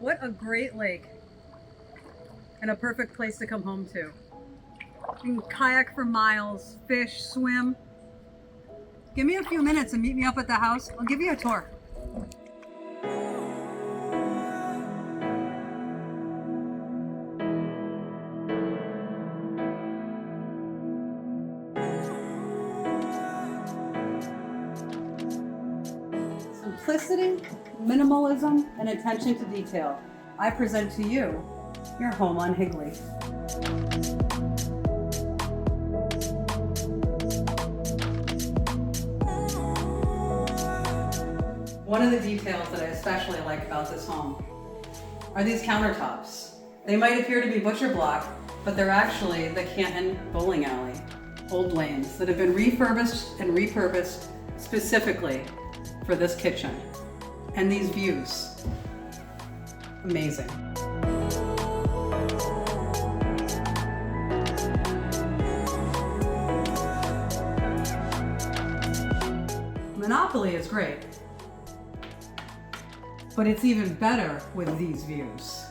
What a great lake. And a perfect place to come home to. You can kayak for miles, fish, swim. Give me a few minutes and meet me up at the house. I'll give you a tour. Simplicity, minimalism, and attention to detail. I present to you your home on Higley. One of the details that I especially like about this home are these countertops. They might appear to be butcher block, but they're actually the Canton bowling alley, old lanes that have been refurbished and repurposed specifically for this kitchen. And these views, amazing. Monopoly is great, but it's even better with these views.